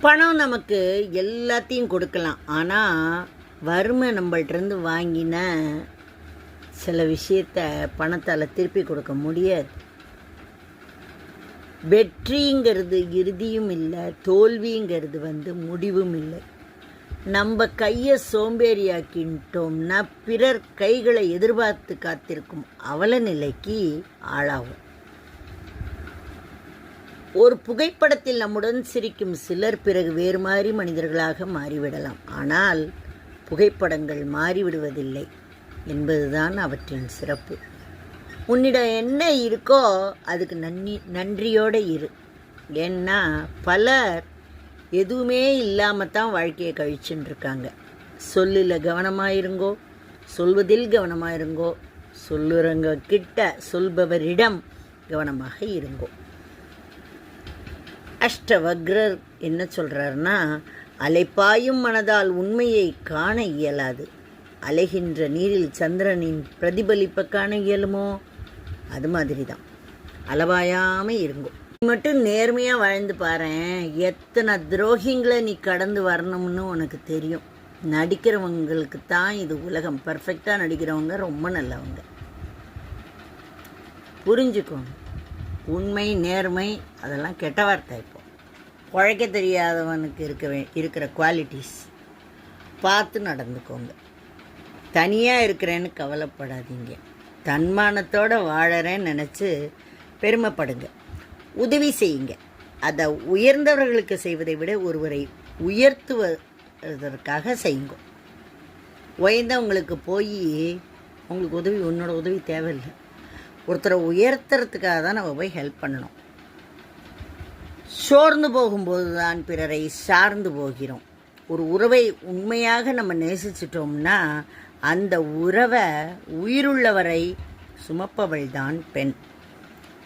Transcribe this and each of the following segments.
பணம் நமக்கு எல்லாத்தையும் கொடுக்கலாம். ஆனால் வறுமை நம்மள்கிட்டருந்து வாங்கின சில விஷயத்த பணத்தால் திருப்பி கொடுக்க முடியாது. வெற்றிங்கிறது இறுதியும் இல்லை, தோல்விங்கிறது முடிவும் இல்லை. நம்ம கையை சோம்பேறியாக்கிட்டோம்னா பிறர் கைகளை எதிர்பார்த்து காத்திருக்கும் அவல நிலைக்கு ஆளாகும். ஒரு புகைப்படத்தில் நம்முடன் சிரிக்கும் சிலர் பிறகு வேறு மாதிரி மனிதர்களாக மாறிவிடலாம். ஆனால் புகைப்படங்கள் மாறிவிடுவதில்லை என்பதுதான் அவற்றின் சிறப்பு. உன்னிடம் என்ன இருக்கோ அதுக்கு நன்றியோடு இரு. ஏன்னா பலர் எதுவுமே இல்லாமல் தான் வாழ்க்கையை கழிச்சுன்னு இருக்காங்க. சொல்லில் கவனமாயிருங்கோ, சொல்வதில் கவனமாயிருங்கோ, சொல்லுறங்க கிட்ட சொல்பவரிடம் கவனமாக இருங்கோ. அஷ்டவக்ரர் என்ன சொல்கிறாருன்னா, அலைப்பாயும் மனதால் உண்மையை காண இயலாது. அலைகின்ற நீரில் சந்திரனின் பிரதிபலிப்பை காண இயலுமோ? அது மாதிரி தான். அளவாயாமல் இருங்கோ. நீ மட்டும் நேர்மையாக வாழ்ந்து பாரேன், எத்தனை துரோகிங்களை நீ கடந்து வரணும்னு உனக்கு தெரியும். நடிக்கிறவங்களுக்கு தான் இது உலகம். பர்ஃபெக்டாக நடிக்கிறவங்க ரொம்ப நல்லவங்க. புரிஞ்சுக்கோங்க. உண்மை, நேர்மை அதெல்லாம் கெட்ட வார்த்தை. இப்போ உழைக்க தெரியாதவனுக்கு இருக்கிற குவாலிட்டிஸ் பார்த்து நடந்துக்கோங்க. தனியாக இருக்கிறேன்னு கவலைப்படாதீங்க. தன்மானத்தோடு வாழறேன்னு நினச்சி பெருமைப்படுங்க. உதவி செய்யுங்க. அதை உயர்ந்தவர்களுக்கு செய்வதை விட ஒருவரை உயர்த்துவதற்காக செய்யுங்க. உயர்ந்தவங்களுக்கு போய் உங்களுக்கு உதவி, உன்னோட உதவி தேவையில்லை. ஒருத்தரை உயர்த்துறதுக்காக தான் நம்ம போய் ஹெல்ப் பண்ணணும். சோர்ந்து போகும்போது தான் பிறரை சார்ந்து போகிறோம். ஒரு உறவை உண்மையாக நம்ம நேசிச்சிட்டோம்னா அந்த உறவை உயிருள்ளவரை சுமப்பவள் தான் பெண்.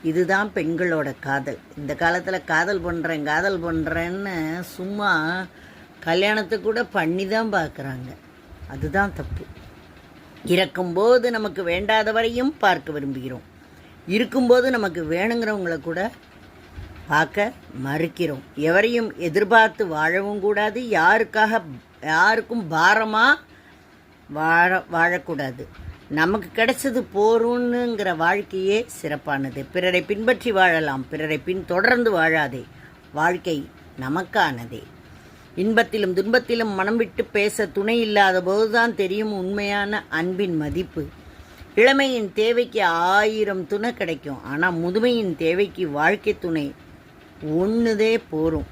இதுதான் பெண்களோட காதல். இந்த காலத்தில் காதல் பண்ணுறேன்னு சும்மா கல்யாணத்தை கூட பண்ணி தான் பார்க்குறாங்க. அதுதான் தப்பு. இறக்கும்போது நமக்கு வேண்டாதவரையும் பார்க்க விரும்புகிறோம். இருக்கும்போது நமக்கு வேணுங்கிறவங்கள கூட பார்க்க மறுக்கிறோம். எவரையும் எதிர்பார்த்து வாழவும் கூடாது. யாருக்கும் பாரமாக வாழக்கூடாது. நமக்கு கிடைச்சது போருன்னுங்கிற வாழ்க்கையே சிறப்பானது. பிறரை பின்பற்றி வாழலாம், பிறரை தொடர்ந்து வாழாதே. வாழ்க்கை நமக்கானதே. இன்பத்திலும் துன்பத்திலும் மனம் விட்டு பேச துணை இல்லாத போதுதான் தெரியும் உண்மையான அன்பின் மதிப்பு. இளமையின் தேவைக்கு 1000 துணை கிடைக்கும். ஆனால் முதுமையின் தேவைக்கு வாழ்க்கை துணை ஒன்றுதே போரும்.